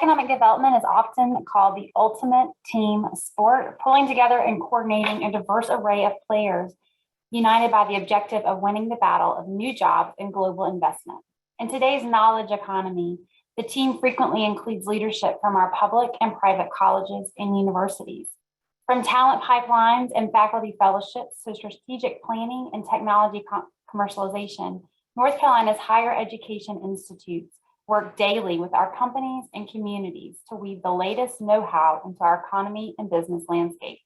Economic development is often called the ultimate team sport, pulling together and coordinating a diverse array of players united by the objective of winning the battle of new jobs and global investment. In today's knowledge economy, the team frequently includes leadership from our public and private colleges and universities. From talent pipelines and faculty fellowships to strategic planning and technology commercialization, North Carolina's higher education institutes work daily with our companies and communities to weave the latest know-how into our economy and business landscape.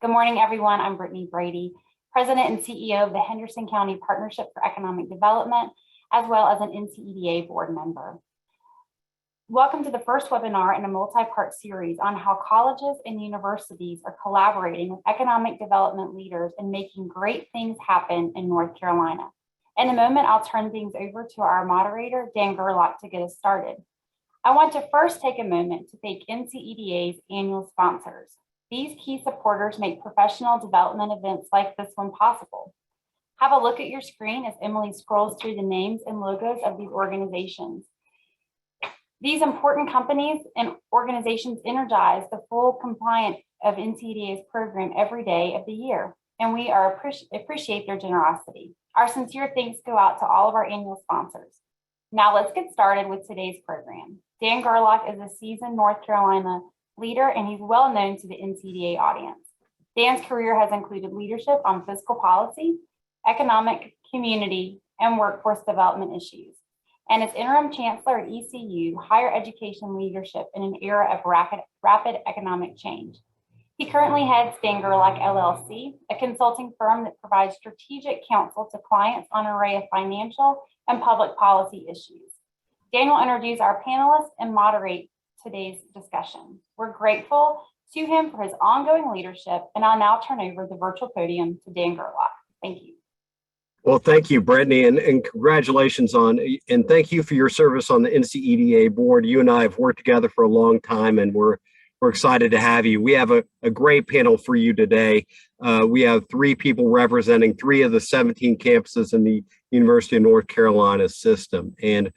Good morning, everyone. I'm Brittany Brady, President and CEO of the Henderson County Partnership for Economic Development, as well as an NCEDA board member. Welcome to the first webinar in a multi-part series on how colleges and universities are collaborating with economic development leaders and making great things happen in North Carolina. In a moment, I'll turn things over to our moderator, Dan Gerlach, to get us started. I want to first take a moment to thank NCEDA's annual sponsors. These key supporters make professional development events like this one possible. Have a look at your screen as Emily scrolls through the names and logos of these organizations. These important companies and organizations energize the full compliance of NCEDA's program every day of the year, and we appreciate their generosity. Our sincere thanks go out to all of our annual sponsors. Now let's get started with today's program. Dan Gerlach is a seasoned North Carolina leader, and he's well known to the NCEDA audience. Dan's career has included leadership on fiscal policy, economic, community, and workforce development issues, and as interim chancellor at ECU, higher education leadership in an era of rapid economic change. He currently heads Dan Gerlach LLC, a consulting firm that provides strategic counsel to clients on an array of financial and public policy issues. Dan will introduce our panelists and moderate today's discussion. We're grateful to him for his ongoing leadership, and I'll now turn over the virtual podium to Dan Gerlach. Thank you. Well, thank you, Brittany, and congratulations and thank you for your service on the NCEDA board. You and I have worked together for a long time, and we're excited to have you. We have a great panel for you today. We have 3 people representing 3 of the 17 campuses in the University of North Carolina system. And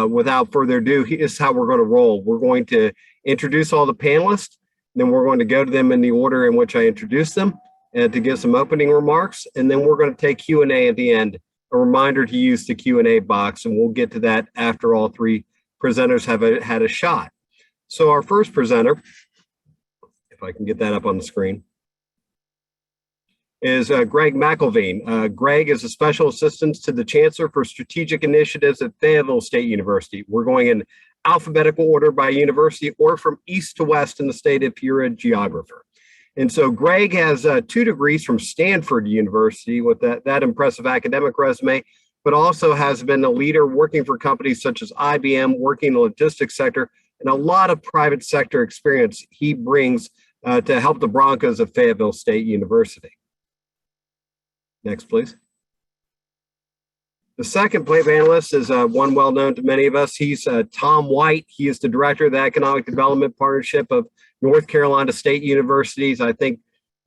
without further ado, here's how we're going to roll. We're going to introduce all the panelists, then we're going to go to them in the order in which I introduced them and to give some opening remarks, and then we're going to take Q&A at the end. A reminder to use the Q&A box, and we'll get to that after all 3 presenters have had a shot. So our first presenter, if I can get that up on the screen, is Greg McElveen. Greg is a special assistant to the Chancellor for Strategic Initiatives at Fayetteville State University. We're going in alphabetical order by university or from east to west in the state if you're a geographer. And so Greg has 2 degrees from Stanford University with that impressive academic resume, but also has been a leader working for companies such as IBM, working in the logistics sector, and a lot of private sector experience he brings to help the Broncos of Fayetteville State University. Next, please. The second panelist is one well known to many of us. He's Tom White. He is the director of the Economic Development Partnership of North Carolina State Universities. I think,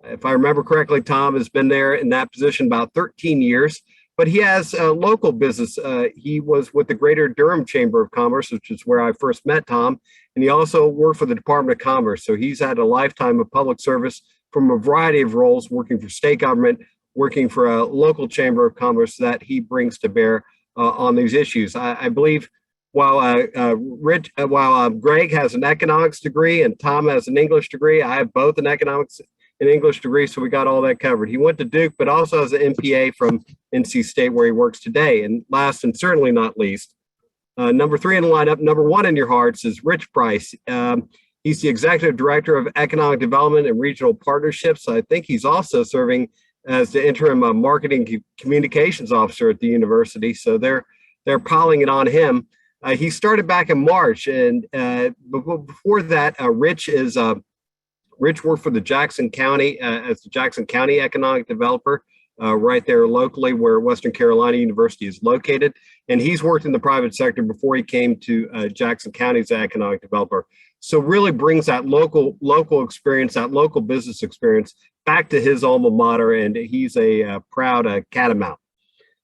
if I remember correctly, Tom has been there in that position about 13 years, but he has local business. He was with the Greater Durham Chamber of Commerce, which is where I first met Tom, and he also worked for the Department of Commerce. So he's had a lifetime of public service from a variety of roles, working for state government, working for a local chamber of commerce that he brings to bear on these issues. I believe while Greg has an economics degree and Tom has an English degree, I have both an economics and English degree, so we got all that covered. He went to Duke, but also has an MPA from NC State where he works today. And last and certainly not least, number 3 in the lineup, number 1 in your hearts is Rich Price. He's the Executive Director of Economic Development and Regional Partnerships. I think he's also serving as the interim marketing communications officer at the university. So they're piling it on him. He started back in March, and before that, Rich worked for the Jackson County as the Jackson County economic developer right there locally where Western Carolina University is located. And he's worked in the private sector before he came to Jackson County as an economic developer. So really brings that local experience, that local business experience back to his alma mater, and he's a proud catamount.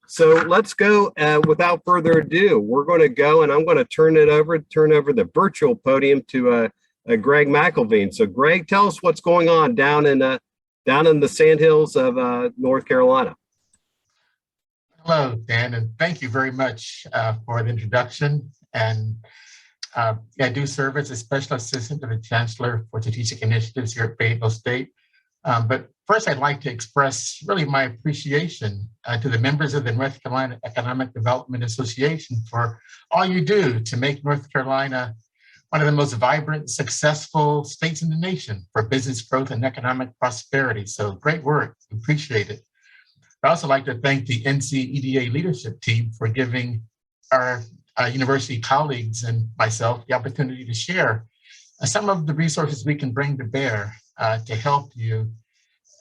So let's go without further ado. We're going to go and I'm going to turn over the virtual podium to Greg McElveen. So Greg, tell us what's going on down in the Sandhills of North Carolina. Hello, Dan, and thank you very much for the introduction. And I do serve as a special assistant to the Chancellor for Strategic Initiatives here at Fayetteville State. But first, I'd like to express really my appreciation to the members of the North Carolina Economic Development Association for all you do to make North Carolina one of the most vibrant, successful states in the nation for business growth and economic prosperity. So great work, appreciate it. I'd also like to thank the NCEDA leadership team for giving our university colleagues and myself the opportunity to share some of the resources we can bring to bear to help you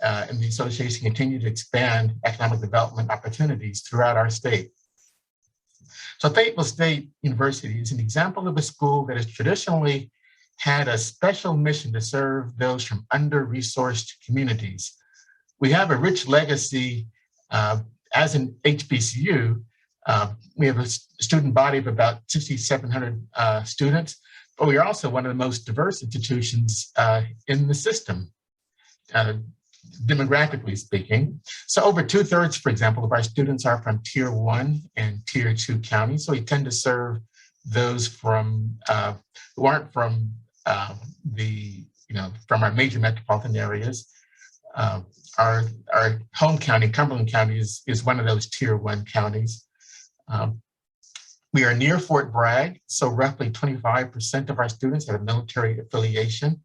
and the association continue to expand economic development opportunities throughout our state. So Fayetteville State University is an example of a school that has traditionally had a special mission to serve those from under-resourced communities. We have a rich legacy as an HBCU. We have a student body of about 6,700 students, but we are also one of the most diverse institutions in the system, demographically speaking. So over 2/3, for example, of our students are from Tier 1 and Tier 2 counties. So we tend to serve those from who aren't from from our major metropolitan areas. Our home county, Cumberland County, is one of those Tier 1 counties. We are near Fort Bragg, so roughly 25% of our students have a military affiliation.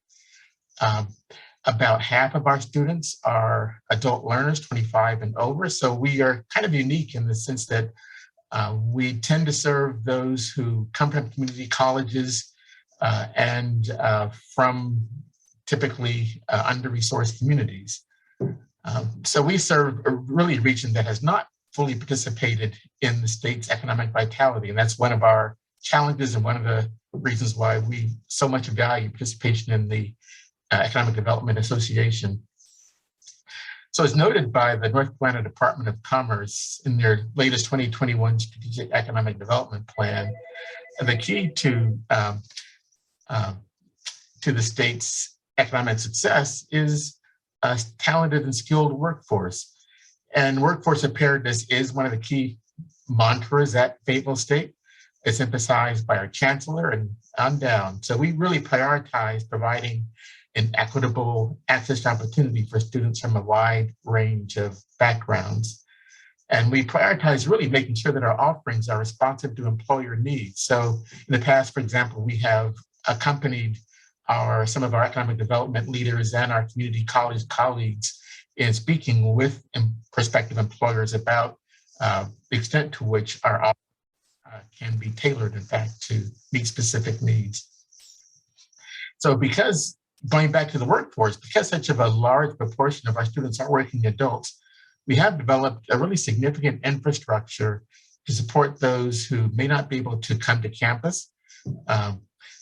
About half of our students are adult learners, 25 and over. So we are kind of unique in the sense that we tend to serve those who come from community colleges and from typically under-resourced communities. So we serve a really region that has not fully participated in the state's economic vitality. And that's one of our challenges and one of the reasons why we so much value participation in the Economic Development Association. So as noted by the North Carolina Department of Commerce in their latest 2021 Strategic Economic Development Plan, the key to the state's economic success is a talented and skilled workforce. And workforce preparedness is one of the key mantras at Fayetteville State. It's emphasized by our chancellor and on down. So we really prioritize providing an equitable access to opportunity for students from a wide range of backgrounds. And we prioritize really making sure that our offerings are responsive to employer needs. So in the past, for example, we have accompanied some of our economic development leaders and our community college colleagues in speaking with prospective employers about the extent to which our offerings can be tailored, in fact, to meet specific needs. So because going back to the workforce, because such of a large proportion of our students are working adults, we have developed a really significant infrastructure to support those who may not be able to come to campus.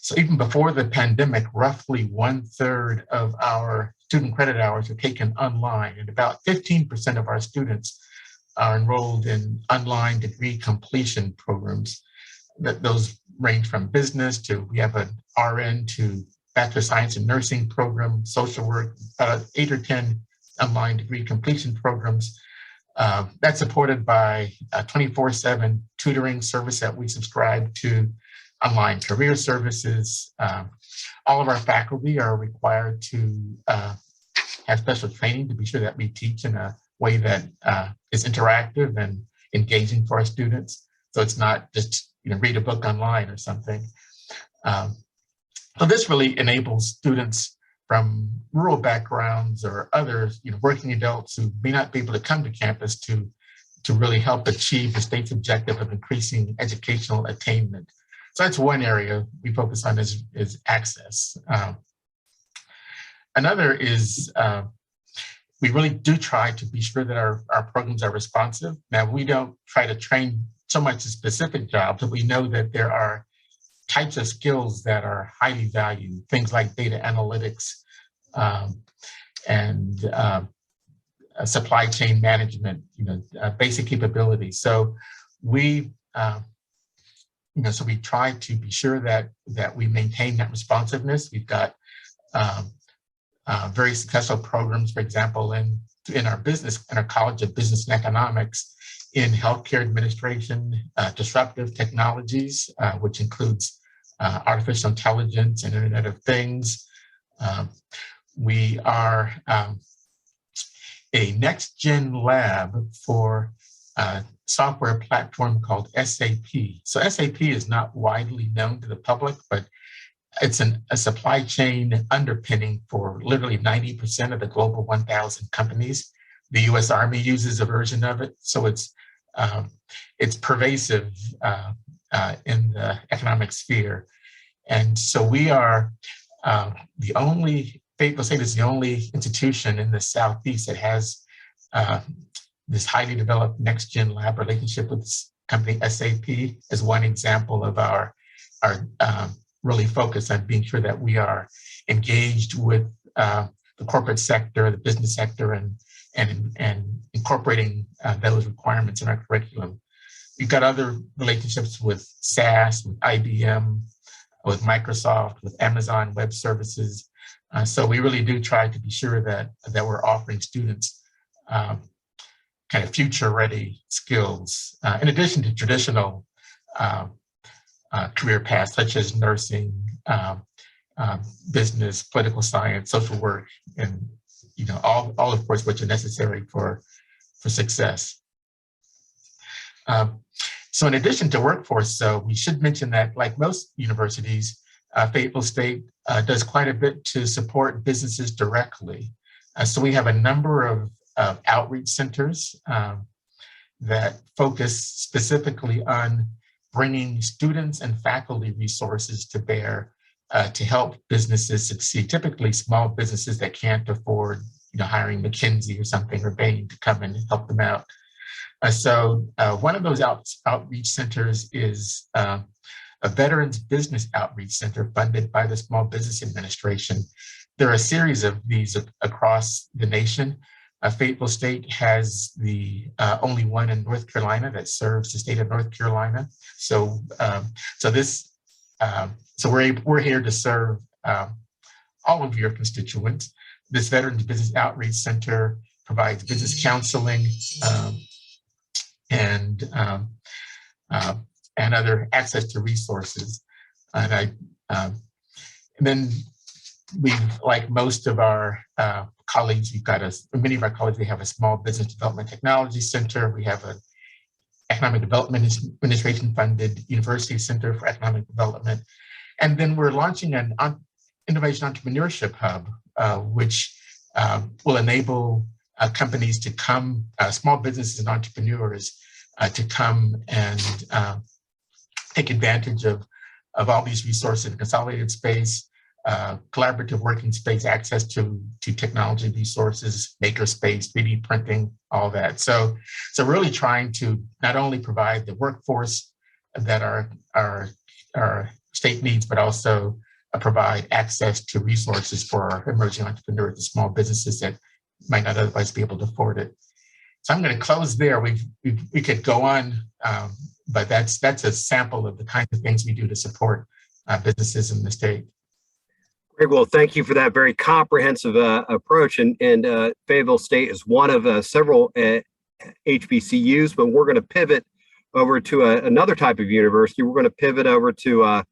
So even before the pandemic, roughly 1/3 of our student credit hours are taken online, and about 15% of our students are enrolled in online degree completion programs. Those range from business to, we have an RN to Bachelor of Science in Nursing program, social work, 8 or 10 online degree completion programs. That's supported by a 24/7 tutoring service that we subscribe to, online career services. All of our faculty are required to have special training to be sure that we teach in a way that is interactive and engaging for our students. So it's not just read a book online or something. So this really enables students from rural backgrounds or others, working adults who may not be able to come to campus to really help achieve the state's objective of increasing educational attainment. So that's one area we focus on is access. Another is we really do try to be sure that our programs are responsive. Now, we don't try to train so much in specific jobs, but we know that there are types of skills that are highly valued, things like data analytics and supply chain management, basic capabilities. So we, so we try to be sure that we maintain that responsiveness. We've got very successful programs, for example, in our College of Business and Economics, in healthcare administration, disruptive technologies, which includes artificial intelligence and Internet of Things. We are a next-gen lab for a software platform called SAP. So SAP is not widely known to the public, but it's a supply chain underpinning for literally 90% of the global 1,000 companies. The U.S. Army uses a version of it, so it's pervasive in the economic sphere. And so we are Fayetteville State is the only institution in the Southeast that has this highly developed next-gen lab relationship with this company SAP as one example of our really focus on being sure that we are engaged with the corporate sector, the business sector, and incorporating those requirements in our curriculum. We've got other relationships with SAS, with IBM, with Microsoft, with Amazon Web Services. So we really do try to be sure that we're offering students kind of future-ready skills, in addition to traditional career paths such as nursing, business, political science, social work, and all of course which are necessary for success. So in addition to workforce, so we should mention that, like most universities, Fayetteville State does quite a bit to support businesses directly. So we have a number of outreach centers that focus specifically on bringing students and faculty resources to bear to help businesses succeed, typically small businesses that can't afford hiring McKinsey or something, or Bain to come and help them out. So one of those outreach centers is a Veterans Business Outreach Center funded by the Small Business Administration. There are a series of these across the nation. Fayetteville State has the only one in North Carolina that serves the state of North Carolina. So, we're here to serve all of your constituents. This Veterans Business Outreach Center provides business counseling and other access to resources. And then we, like most of our colleagues, many of our colleagues, we have a Small Business Development Technology Center. We have an Economic Development Administration funded University Center for Economic Development. And then we're launching an Innovation Entrepreneurship Hub, which will enable companies to come, small businesses and entrepreneurs to come and take advantage of all these resources in a consolidated space, collaborative working space, access to technology resources, maker space, 3D printing, all that. So really trying to not only provide the workforce that our state needs, but also provide access to resources for our emerging entrepreneurs and small businesses that might not otherwise be able to afford it. So I'm going to close there. We could go on, but that's a sample of the kinds of things we do to support businesses in the state. Great. Well, thank you for that very comprehensive approach. And Fayetteville State is one of several HBCUs, but we're going to pivot over to another type of university. We're going to pivot over to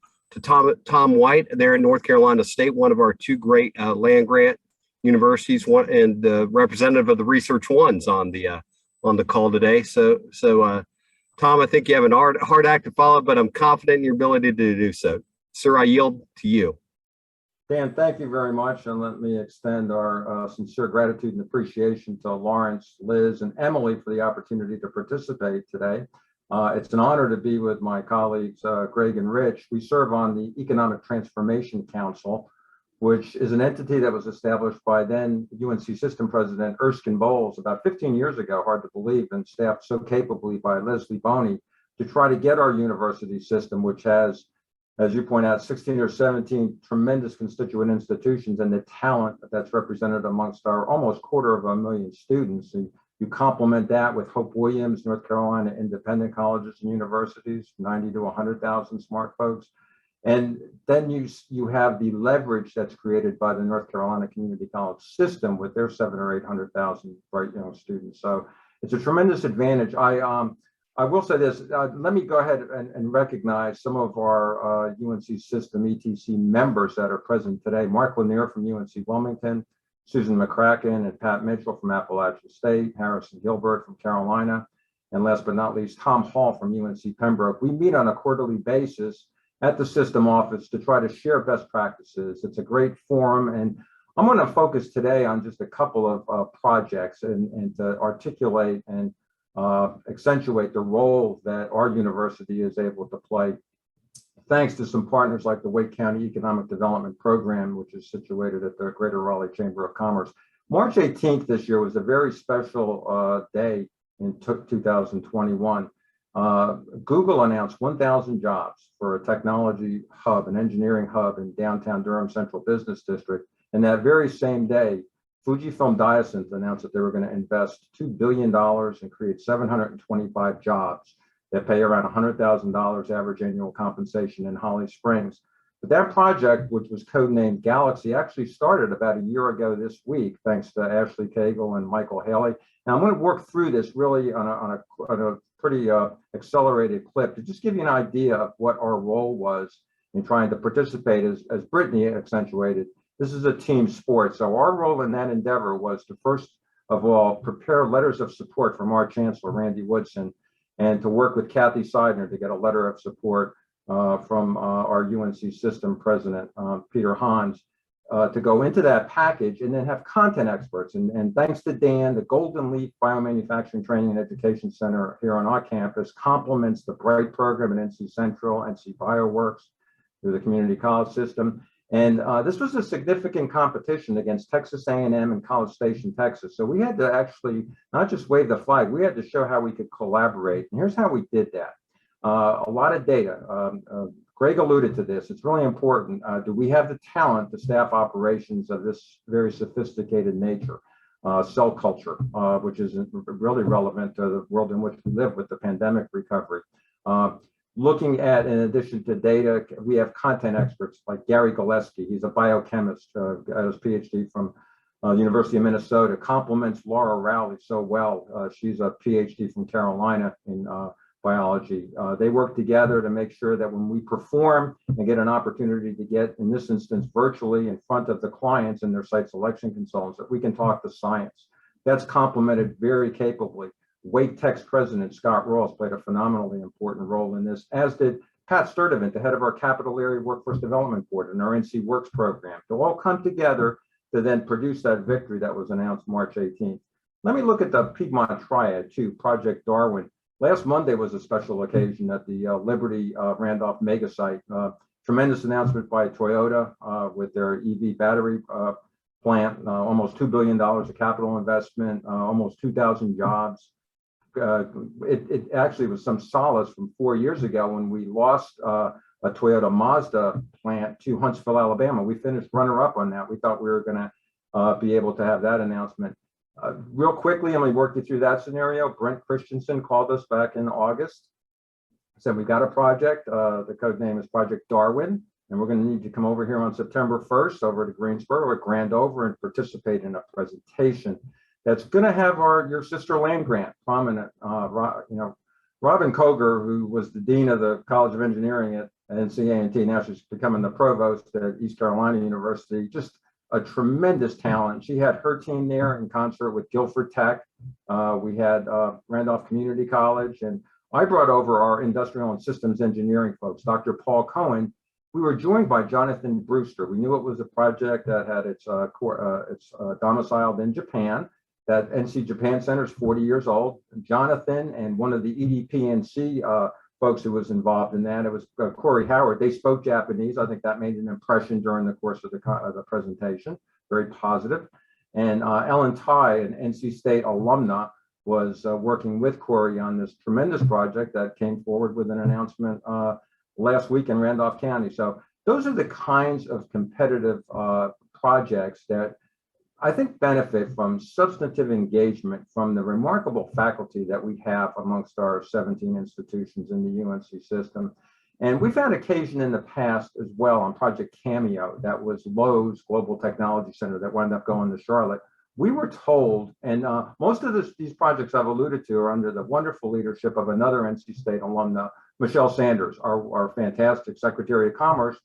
Tom White there in North Carolina State, one of our two great land grant universities, and the representative of the Research Ones on the call today. So Tom, I think you have an hard act to follow, but I'm confident in your ability to do so. Sir, I yield to you. Dan, thank you very much, and let me extend our sincere gratitude and appreciation to Lawrence, Liz, and Emily for the opportunity to participate today. It's an honor to be with my colleagues, Greg and Rich. We serve on the Economic Transformation Council, which is an entity that was established by then UNC System President Erskine Bowles about 15 years ago, hard to believe, and staffed so capably by Leslie Boney to try to get our university system, which has as you point out, 16 or 17 tremendous constituent institutions, and the talent that's represented amongst our almost 250,000 students. And you complement that with Hope Williams, North Carolina independent colleges and universities, 90 to 100,000 smart folks. And then you have the leverage that's created by the North Carolina Community College system with their 700,000 or 800,000 bright young students. So it's a tremendous advantage. I will say this, let me go ahead and recognize some of our UNC System ETC members that are present today. Mark Lanier from UNC Wilmington, Susan McCracken and Pat Mitchell from Appalachian State, Harrison Gilbert from Carolina, and last but not least, Tom Hall from UNC Pembroke. We meet on a quarterly basis at the system office to try to share best practices. It's a great forum, and I'm going to focus today on just a couple of projects and to articulate and accentuate the role that our university is able to play, thanks to some partners like the Wake County Economic Development Program, which is situated at the Greater Raleigh Chamber of Commerce. March 18th this year was a very special day in 2021. Google announced 1,000 jobs for a technology hub, an engineering hub in downtown Durham Central Business District. And that very same day, Fujifilm Diosynth announced that they were going to invest $2 billion and create 725 jobs that pay around $100,000 average annual compensation in Holly Springs. But that project, which was codenamed Galaxy, actually started about a year ago this week, thanks to Ashley Cagle and Michael Haley. Now I'm going to work through this really on a pretty accelerated clip to just give you an idea of what our role was in trying to participate. As Brittany accentuated, this is a team sport. So our role in that endeavor was to first of all prepare letters of support from our chancellor, Randy Woodson, and to work with Kathy Seidner to get a letter of support from our UNC system president, Peter Hans, to go into that package and then have content experts. And thanks to Dan, the Golden Leaf Biomanufacturing Training and Education Center here on our campus complements the BRIGHT program at NC Central, NC BioWorks, through the community college system. And this was a significant competition against Texas A&M and College Station, Texas. So we had to actually not just wave the flag, we had to show how we could collaborate. And here's how we did that. A lot of data. Greg alluded to this. It's really important. Do we have the talent to staff operations of this very sophisticated nature? Cell culture, which is really relevant to the world in which we live with the pandemic recovery. Looking at, in addition to data, we have content experts like Gary Gillespie. He's a biochemist, got his PhD from University of Minnesota, complements Laura Rowley so well. She's a PhD from Carolina in biology. They work together to make sure that when we perform and get an opportunity to get, in this instance, virtually in front of the clients and their site selection consultants, that we can talk to science. That's complemented very capably. Wake Tech's president, Scott Rawls, played a phenomenally important role in this, as did Pat Sturdivant, the head of our Capital Area Workforce Development Board and our NC Works program, to all come together to then produce that victory that was announced March 18th. Let me look at the Piedmont Triad too, Project Darwin. Last Monday was a special occasion at the Liberty Randolph mega site. Tremendous announcement by Toyota with their EV battery plant, almost $2 billion of capital investment, almost 2,000 jobs. It actually was some solace from 4 years ago when we lost a Toyota Mazda plant to Huntsville, Alabama. We finished runner-up on that. We thought we were going to be able to have that announcement. Real quickly, and we worked you through that scenario. Brent Christensen called us back in August, said we got a project. The code name is Project Darwin, and we're going to need you to come over here on September 1st over to Greensboro at Grandover and participate in a presentation that's going to have your sister land grant prominent. Robin Koger, who was the dean of the College of Engineering at NCEDA, now she's becoming the provost at East Carolina University. Just a tremendous talent. She had her team there in concert with Guilford Tech. We had Randolph Community College, and I brought over our industrial and systems engineering folks, Dr. Paul Cohen. We were joined by Jonathan Brewster. We knew it was a project that had its domiciled in Japan. That NC Japan Center is 40 years old. Jonathan and one of the EDPNC folks who was involved in that, it was Corey Howard. They spoke Japanese. I think that made an impression during the course of the presentation, very positive. And Ellen Ty, an NC State alumna, was working with Corey on this tremendous project that came forward with an announcement last week in Randolph County. So those are the kinds of competitive projects that I think benefit from substantive engagement from the remarkable faculty that we have amongst our 17 institutions in the UNC system. And we've had occasion in the past as well on Project Cameo, that was Lowe's Global Technology Center that wound up going to Charlotte. We were told, and most of these projects I've alluded to are under the wonderful leadership of another NC State alumna, Michelle Sanders, our fantastic Secretary of Commerce,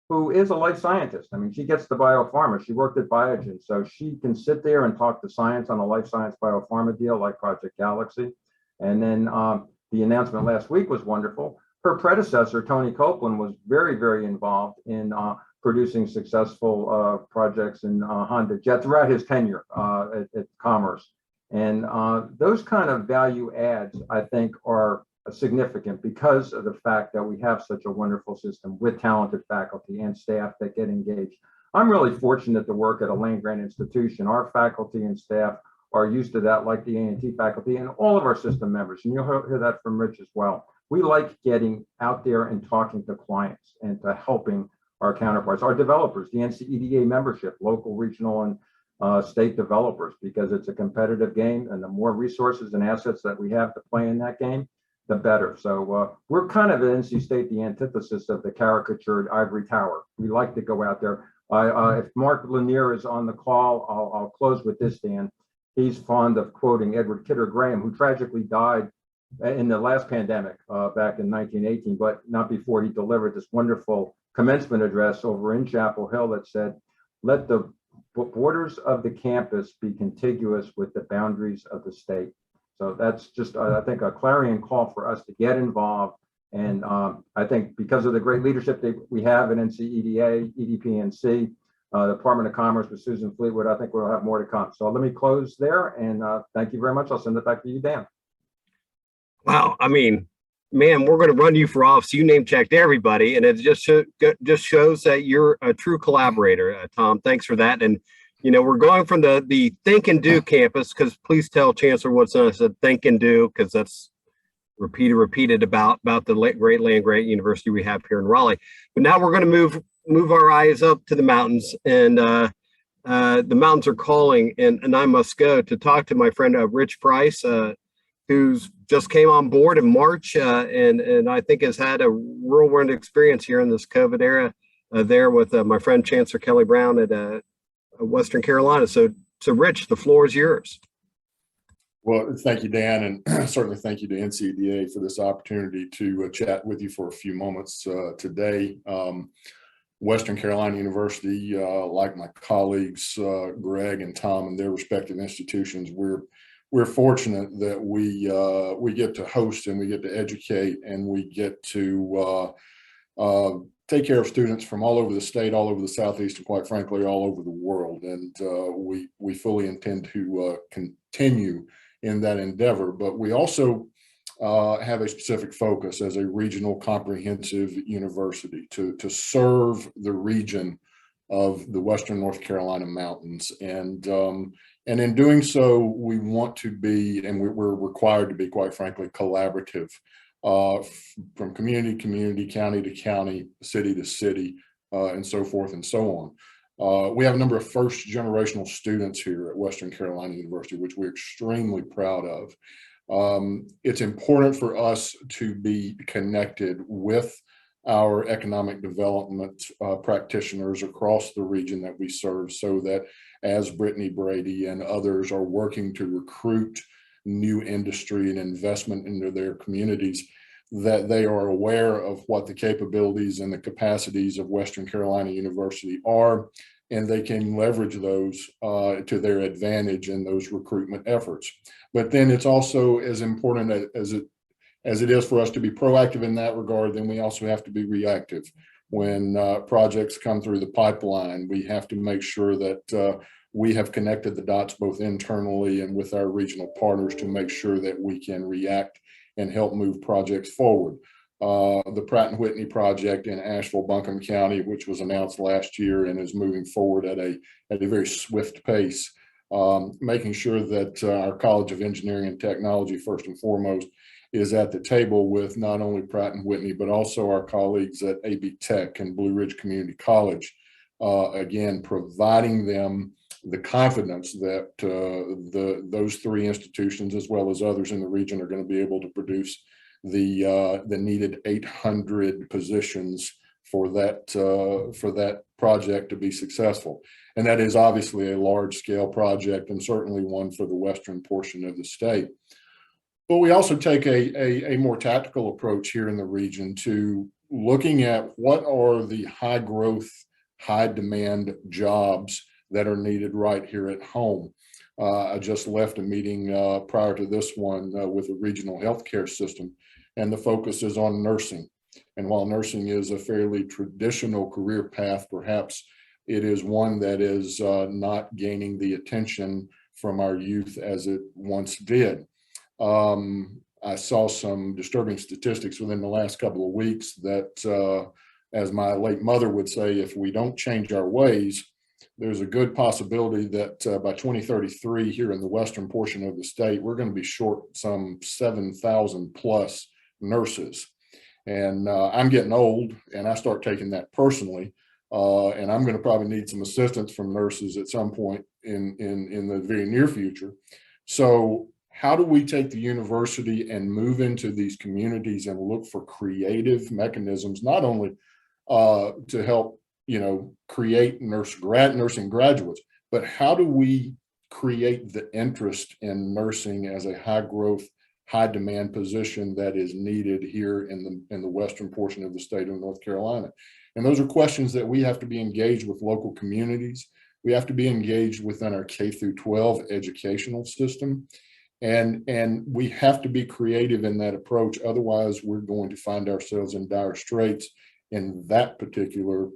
who is a life scientist. I mean, she gets the biopharma. She worked at Biogen, so she can sit there and talk to science on a life science biopharma deal like Project Galaxy. And then the announcement last week was wonderful. Her predecessor, Tony Copeland, was very, very involved in producing successful projects in Honda Jet throughout his tenure at Commerce. And those kind of value adds, I think, are significant because of the fact that we have such a wonderful system with talented faculty and staff that get engaged. I'm really fortunate to work at a land-grant institution. Our faculty and staff are used to that, like the A&T faculty and all of our system members. And you'll hear that from Rich as well. We like getting out there and talking to clients and to helping our counterparts, our developers, the NCEDA membership, local, regional, and state developers, because it's a competitive game, and the more resources and assets that we have to play in that game, the better. So we're kind of at NC State the antithesis of the caricatured ivory tower. We like to go out there. If Mark Lanier is on the call, I'll close with this, Dan. He's fond of quoting Edward Kidder Graham, who tragically died in the last pandemic back in 1918, but not before he delivered this wonderful commencement address over in Chapel Hill that said, "Let the borders of the campus be contiguous with the boundaries of the state." So that's just, I think, a clarion call for us to get involved. And I think because of the great leadership that we have in NCEDA, EDPNC, the Department of Commerce with Susan Fleetwood, I think we'll have more to come. So let me close there, and thank you very much. I'll send it back to you, Dan. Wow. I mean, man, we're going to run you for office. You name checked everybody, and it just shows that you're a true collaborator, Tom. Thanks for that. And you know, we're going from the think and do campus, because please tell Chancellor Woodson I said think and do, because that's repeated about the great land grant university we have here in Raleigh. But now we're going to move our eyes up to the mountains, and the mountains are calling, and I must go to talk to my friend Rich Price, who's just came on board in March, and I think has had a whirlwind experience here in this COVID era there with my friend Chancellor Kelly Brown at Western Carolina. So Rich, the floor is yours. Well, thank you, Dan, and certainly thank you to NCEDA for this opportunity to chat with you for a few moments today. Western Carolina University, like my colleagues Greg and Tom and their respective institutions, we're fortunate that we get to host and we get to educate and we get to take care of students from all over the state, all over the Southeast, and quite frankly, all over the world. And we fully intend to continue in that endeavor. But we also have a specific focus as a regional comprehensive university to serve the region of the Western North Carolina mountains. And in doing so, we want to be, and we're required to be, quite frankly, collaborative. From community to community, county to county, city to city, and so forth and so on. We have a number of first generational students here at Western Carolina University, which we're extremely proud of. It's important for us to be connected with our economic development practitioners across the region that we serve, so that as Brittany Brady and others are working to recruit new industry and investment into their communities, that they are aware of what the capabilities and the capacities of Western Carolina University are, and they can leverage those to their advantage in those recruitment efforts. But then it's also as important as it is for us to be proactive in that regard, then we also have to be reactive. When projects come through the pipeline, we have to make sure that we have connected the dots both internally and with our regional partners to make sure that we can react and help move projects forward. The Pratt & Whitney project in Asheville-Buncombe County, which was announced last year and is moving forward at a very swift pace, making sure that our College of Engineering and Technology, first and foremost, is at the table with not only Pratt and Whitney, but also our colleagues at AB Tech and Blue Ridge Community College, again, providing them the confidence that those three institutions, as well as others in the region, are going to be able to produce the needed 800 positions for that project to be successful. And that is obviously a large scale project, and certainly one for the western portion of the state. But we also take a more tactical approach here in the region to looking at what are the high growth, high demand jobs that are needed right here at home. I just left a meeting prior to this one with a regional healthcare system, and the focus is on nursing. And while nursing is a fairly traditional career path, perhaps it is one that is not gaining the attention from our youth as it once did. I saw some disturbing statistics within the last couple of weeks that, as my late mother would say, if we don't change our ways, there's a good possibility that by 2033 here in the western portion of the state, we're going to be short some 7,000 plus nurses. And I'm getting old, and I start taking that personally. And I'm going to probably need some assistance from nurses at some point in the very near future. So how do we take the university and move into these communities and look for creative mechanisms, not only to help, create nursing graduates, but how do we create the interest in nursing as a high growth, high demand position that is needed here in the western portion of the state of North Carolina? And those are questions that we have to be engaged with local communities. We have to be engaged within our K through 12 educational system. And we have to be creative in that approach. Otherwise, we're going to find ourselves in dire straits in that particular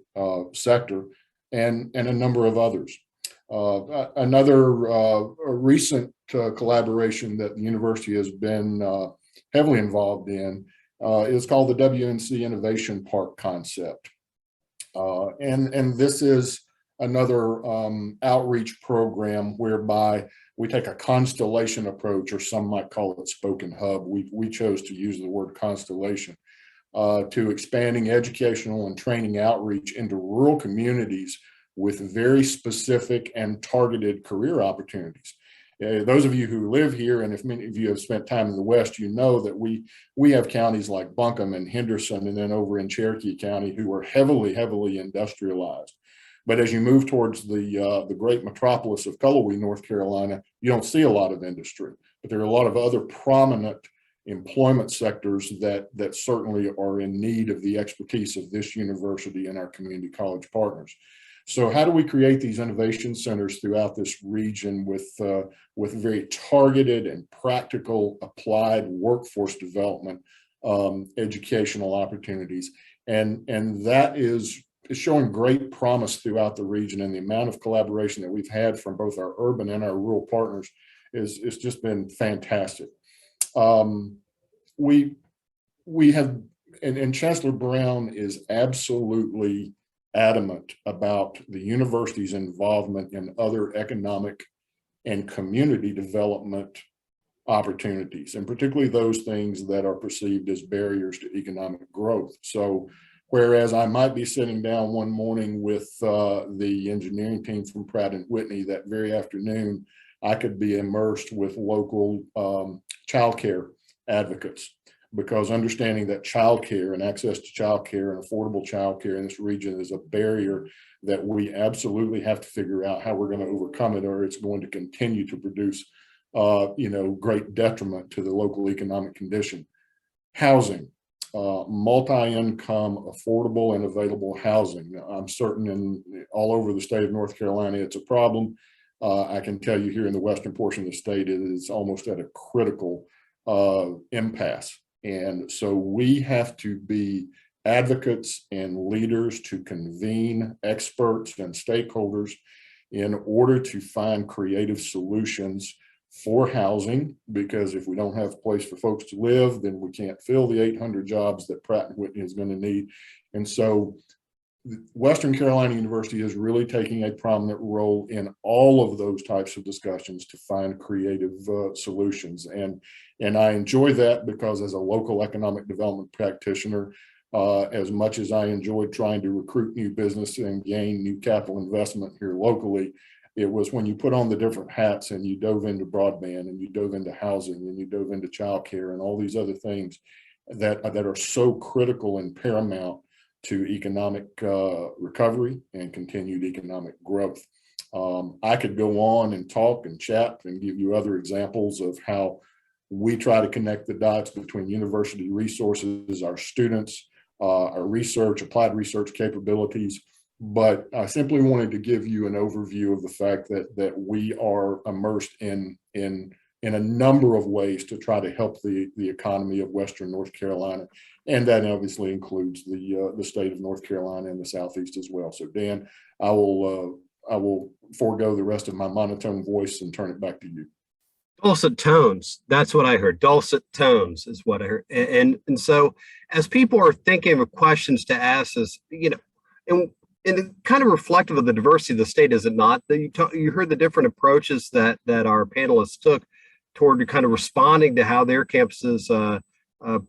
sector and a number of others. Another recent collaboration that the university has been heavily involved in is called the WNC Innovation Park concept. And this is another outreach program whereby we take a constellation approach, or some might call it spoken hub. We chose to use the word constellation to expanding educational and training outreach into rural communities with very specific and targeted career opportunities. Those of you who live here, and if many of you have spent time in the West, you know that we have counties like Buncombe and Henderson, and then over in Cherokee County, who are heavily industrialized. But as you move towards the great metropolis of Cullowhee, North Carolina, you don't see a lot of industry, but there are a lot of other prominent employment sectors that certainly are in need of the expertise of this university and our community college partners. So how do we create these innovation centers throughout this region with very targeted and practical applied workforce development educational opportunities? And that is showing great promise throughout the region, and the amount of collaboration that we've had from both our urban and our rural partners is just been fantastic. We have, and Chancellor Brown is absolutely adamant about the university's involvement in other economic and community development opportunities, and particularly those things that are perceived as barriers to economic growth. So whereas I might be sitting down one morning with the engineering team from Pratt and Whitney, that very afternoon, I could be immersed with local childcare advocates, because understanding that childcare and access to childcare and affordable childcare in this region is a barrier that we absolutely have to figure out how we're going to overcome it, or it's going to continue to produce, great detriment to the local economic condition. Housing, multi-income, affordable and available housing. I'm certain all over the state of North Carolina, it's a problem. I can tell you here in the western portion of the state, it is almost at a critical impasse. And so we have to be advocates and leaders to convene experts and stakeholders in order to find creative solutions for housing, because if we don't have a place for folks to live, then we can't fill the 800 jobs that Pratt & Whitney is going to need. And so Western Carolina University is really taking a prominent role in all of those types of discussions to find creative solutions. And I enjoy that because as a local economic development practitioner, as much as I enjoyed trying to recruit new business and gain new capital investment here locally, it was when you put on the different hats and you dove into broadband and you dove into housing and you dove into childcare and all these other things that are so critical and paramount to economic recovery and continued economic growth. I could go on and talk and chat and give you other examples of how we try to connect the dots between university resources, our students, our research, applied research capabilities. But I simply wanted to give you an overview of the fact that we are immersed in a number of ways to try to help the economy of Western North Carolina. And that obviously includes the state of North Carolina and the Southeast as well. So Dan, I will forego the rest of my monotone voice and turn it back to you. Dulcet tones. That's what I heard. Dulcet tones is what I heard. And so as people are thinking of questions to ask us, and it's kind of reflective of the diversity of the state, is it not? You heard the different approaches that our panelists took toward kind of responding to how their campuses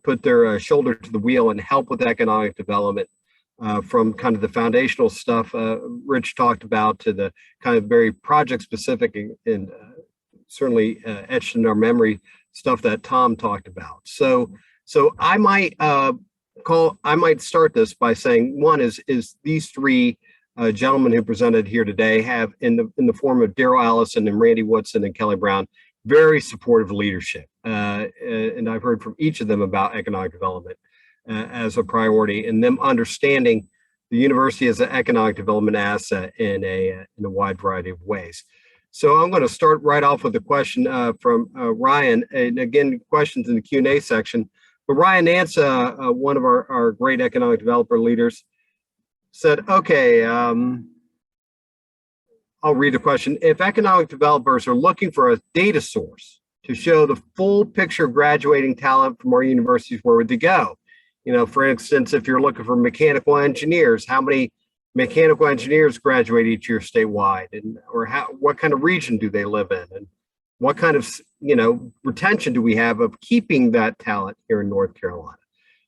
put their shoulder to the wheel and help with economic development, from kind of the foundational stuff Rich talked about to the kind of very project specific and certainly etched in our memory stuff that Tom talked about. So I might start this by saying, one is these three gentlemen who presented here today have in the form of Daryl Allison and Randy Woodson and Kelly Brown, very supportive leadership. And I've heard from each of them about economic development as a priority, and them understanding the university as an economic development asset in a wide variety of ways. So I'm going to start right off with a question from Ryan, and again, questions in the Q&A section. But Ryan Nance, one of our great economic developer leaders, said, okay, I'll read the question. If economic developers are looking for a data source to show the full picture of graduating talent from our universities, where would they go? For instance, if you're looking for mechanical engineers, how many mechanical engineers graduate each year statewide, or what kind of region do they live in, and what kind of retention do we have of keeping that talent here in North Carolina?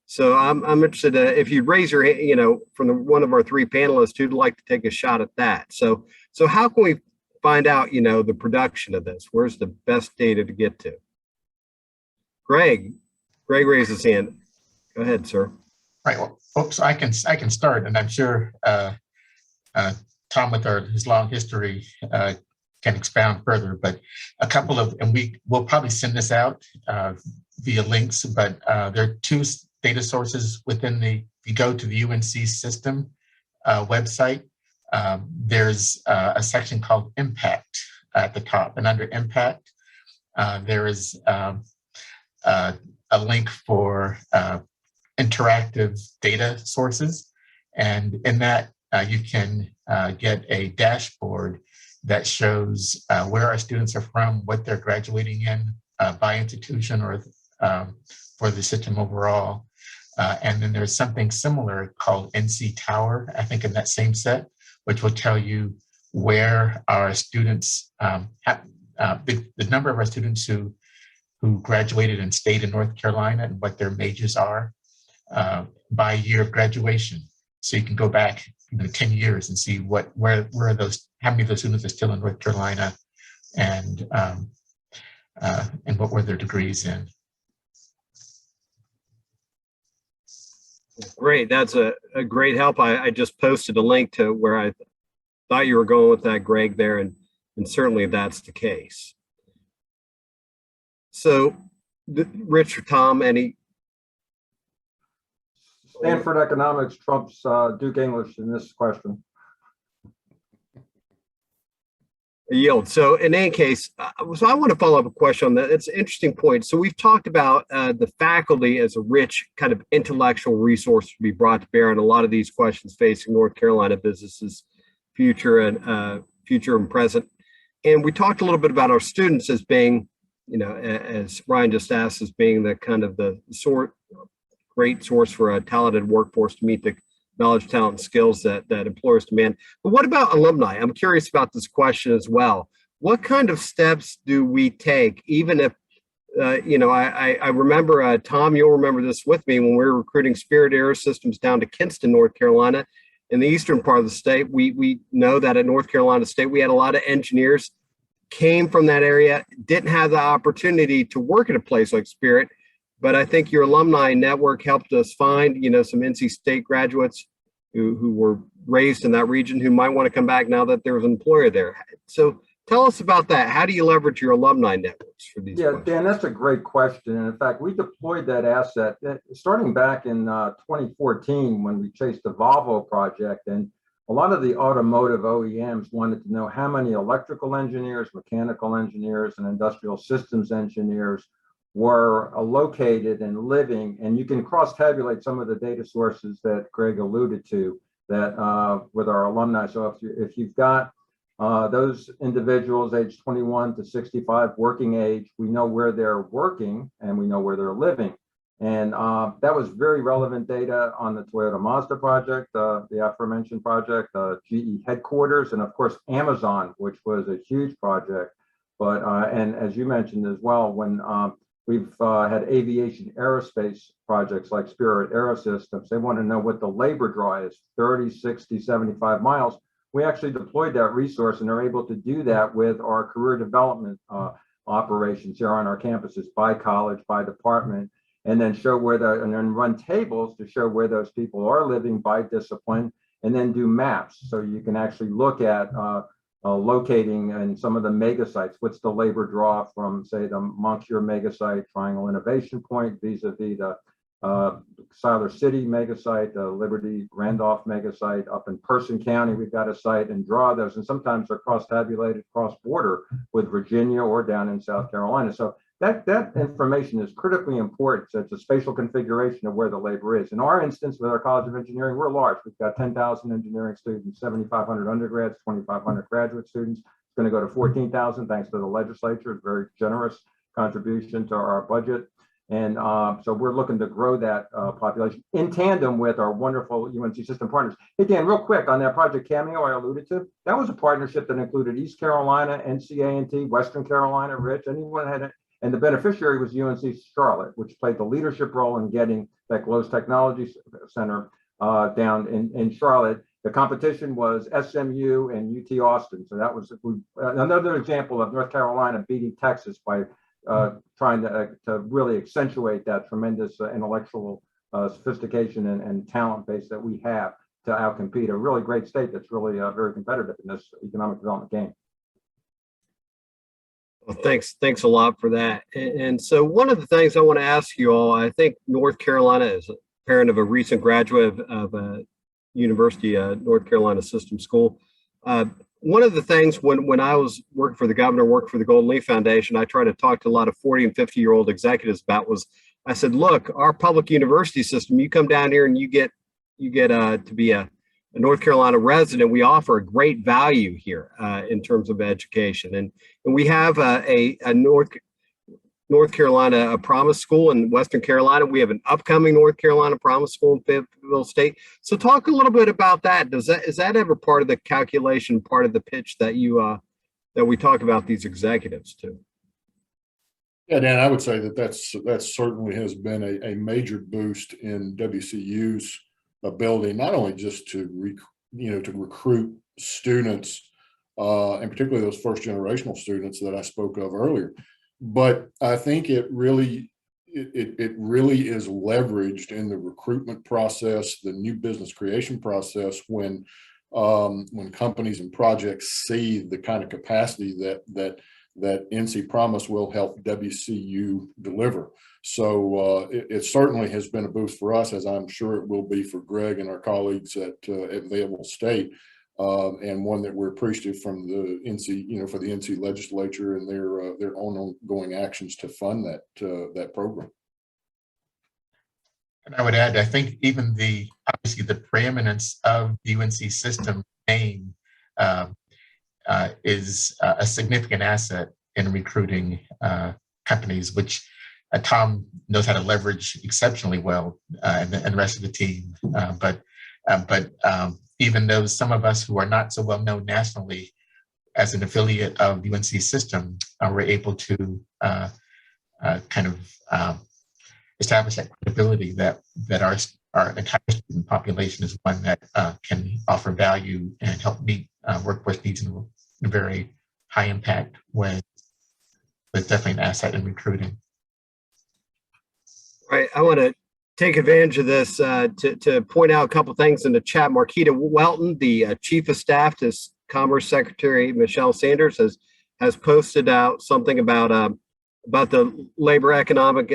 So I'm interested if you'd raise your hand, from one of our three panelists who'd like to take a shot at that. So how can we find out the production of this? Where's the best data to get to? Greg raised his hand. Go ahead, sir. Right. Well, so I can start, and I'm sure Tom, with his long history, can expound further. But a couple of, and we'll probably send this out via links. But there are two data sources within if you go to the UNC System website, there's a section called Impact at the top, and under Impact, there is a link for interactive data sources. And in that, you can get a dashboard that shows where our students are from, what they're graduating in by institution or for the system overall. And then there's something similar called NC Tower, I think in that same set, which will tell you where our students, the number of our students who graduated and stayed in North Carolina and what their majors are by year of graduation. So you can go back 10 years and see where are those, how many of those students are still in North Carolina, and what were their degrees in. Great, that's a great help. I just posted a link to where I thought you were going with that, Greg, there, and certainly that's the case. So, Rich or Tom, any? Stanford economics trumps Duke English in this question. Yield. So in any case, so I want to follow up a question on that. It's an interesting point. So we've talked about the faculty as a rich kind of intellectual resource to be brought to bear on a lot of these questions facing North Carolina businesses, future and present. And we talked a little bit about our students as being, as Ryan just asked, as being the kind of the great source for a talented workforce to meet the knowledge, talent, and skills that employers demand. But what about alumni? I'm curious about this question as well. What kind of steps do we take, even if, I remember, Tom, you'll remember this with me, when we were recruiting Spirit Aerosystems down to Kinston, North Carolina, in the eastern part of the state. We know that at North Carolina State, we had a lot of engineers came from that area, didn't have the opportunity to work at a place like Spirit. But I think your alumni network helped us find, some NC State graduates who were raised in that region who might want to come back now that there's an employer there. So tell us about that. How do you leverage your alumni networks for these? Yeah, Dan, that's a great question. And in fact, we deployed that asset starting back in 2014 when we chased the Volvo project. And a lot of the automotive OEMs wanted to know how many electrical engineers, mechanical engineers, and industrial systems engineers were located and living, and you can cross-tabulate some of the data sources that Greg alluded to that with our alumni. So if you've got those individuals aged 21 to 65 working age, we know where they're working and we know where they're living. And that was very relevant data on the Toyota Mazda project, the aforementioned project, GE headquarters, and of course, Amazon, which was a huge project. But, and as you mentioned as well, when we've had aviation aerospace projects like Spirit Aerosystems, they want to know what the labor draw is, 30, 60, 75 miles. We actually deployed that resource and are able to do that with our career development operations here on our campuses by college, by department, and then show where and then run tables to show where those people are living by discipline, and then do maps. So you can actually look at locating in some of the mega sites. What's the labor draw from, say, the Moncure mega site, Triangle Innovation Point, vis-a-vis the Siler City mega site, the Liberty Randolph mega site up in Person County. We've got a site, and draw those, and sometimes they're cross-tabulated cross-border with Virginia or down in South Carolina. So that information is critically important. So it's a spatial configuration of where the labor is. In our instance, with our College of Engineering, we're large. We've got 10,000 engineering students, 7,500 undergrads, 2,500 graduate students. It's going to go to 14,000 thanks to the legislature. It's a very generous contribution to our budget. And so we're looking to grow that population in tandem with our wonderful UNC system partners. Hey, Dan, real quick on that Project Cameo I alluded to, that was a partnership that included East Carolina, NCEDA, Western Carolina, Rich, anyone had it. And the beneficiary was UNC Charlotte, which played the leadership role in getting that GLOWS Technology Center down in Charlotte. The competition was SMU and UT Austin. So that was another example of North Carolina beating Texas by trying to really accentuate that tremendous intellectual sophistication and talent base that we have to outcompete a really great state that's really very competitive in this economic development game. Well, thanks a lot for that. And so one of the things I want to ask you all, I think North Carolina is a parent of a recent graduate of a university, North Carolina System School. One of the things when I was working for the governor, worked for the Golden Leaf Foundation, I tried to talk to a lot of 40 and 50-year-old executives about was, I said, look, our public university system, you come down here and you get to be a North Carolina resident. We offer a great value here in terms of education. And we have a North Carolina Promise School in Western Carolina. We have an upcoming North Carolina Promise School in Fayetteville State. So talk a little bit about that. Is that ever part of the calculation, part of the pitch that that we talk about these executives to? Yeah, Dan, I would say that certainly has been a major boost in WCU's ability, not only just to recruit students, and particularly those first generational students that I spoke of earlier, but I think it really is leveraged in the recruitment process, the new business creation process, when companies and projects see the kind of capacity that NC Promise will help WCU deliver. So it certainly has been a boost for us, as I'm sure it will be for Greg and our colleagues at Fayetteville State, and one that we're appreciative from the NC, for the NC legislature and their ongoing actions to fund that program. And I would add, I think even obviously the preeminence of the UNC system name is a significant asset in recruiting companies, which Tom knows how to leverage exceptionally well, and the rest of the team. But But even though some of us who are not so well known nationally as an affiliate of the UNC system, we're able to kind of establish that credibility that our entire student population is one that can offer value and help meet workforce needs in a very high impact way. It's definitely an asset in recruiting. Right. I want to take advantage of this to point out a couple things in the chat. Marquita Welton, the Chief of Staff to Commerce Secretary Michelle Sanders, has posted out something about the Labor Economic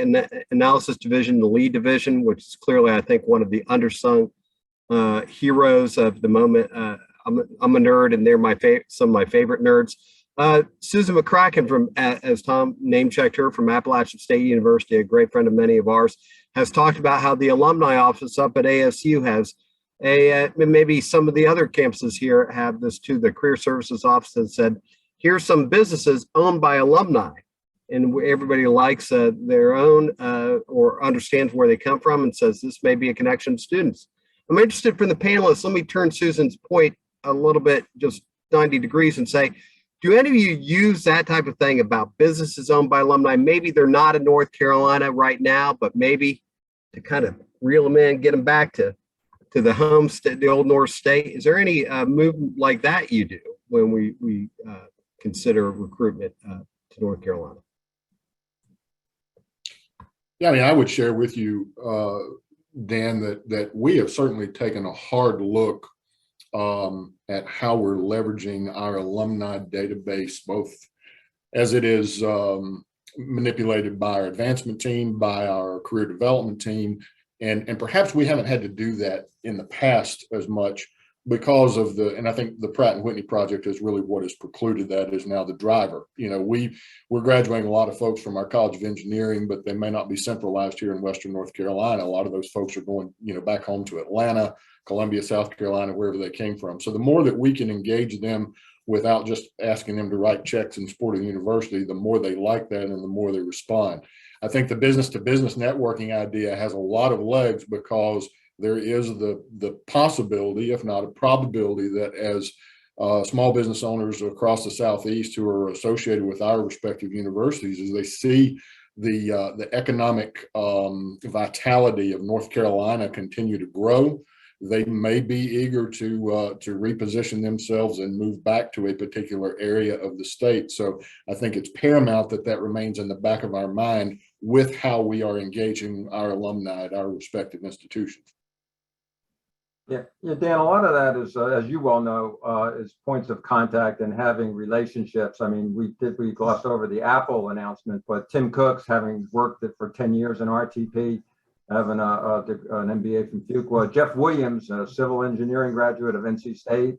Analysis Division, the LEAD division, which is clearly, I think, one of the undersung heroes of the moment. I'm a nerd, and they're some of my favorite nerds. Susan McCracken, from, as Tom name-checked her, from Appalachian State University, a great friend of many of ours, has talked about how the alumni office up at ASU has maybe some of the other campuses here have this too. The Career Services Office has said, here's some businesses owned by alumni, and everybody likes their own or understands where they come from and says this may be a connection to students. I'm interested from the panelists. Let me turn Susan's point a little bit, just 90 degrees, and say, do any of you use that type of thing about businesses owned by alumni? Maybe they're not in North Carolina right now, but maybe to kind of reel them in, get them back to the home state, the old North State. Is there any movement like that you do when we consider recruitment to North Carolina? Yeah, I mean, I would share with you, Dan, that we have certainly taken a hard look at how we're leveraging our alumni database, both as it is manipulated by our advancement team, by our career development team, and perhaps we haven't had to do that in the past as much because of and I think the Pratt & Whitney project is really what has precluded that, is now the driver. You know, we're graduating a lot of folks from our College of Engineering, but they may not be centralized here in Western North Carolina. A lot of those folks are going, back home to Atlanta, Columbia, South Carolina, wherever they came from. So the more that we can engage them without just asking them to write checks and support a university, the more they like that and the more they respond. I think the business to business networking idea has a lot of legs because there is the possibility, if not a probability, that as small business owners across the Southeast who are associated with our respective universities, as they see the economic vitality of North Carolina continue to grow, they may be eager to reposition themselves and move back to a particular area of the state. So I think it's paramount that remains in the back of our mind with how we are engaging our alumni at our respective institutions. Yeah, Dan, a lot of that is, as you well know, is points of contact and having relationships. I mean, we glossed over the Apple announcement, but Tim Cook's, having worked for 10 years in RTP, having an MBA from Fuqua. Jeff Williams, a civil engineering graduate of NC State,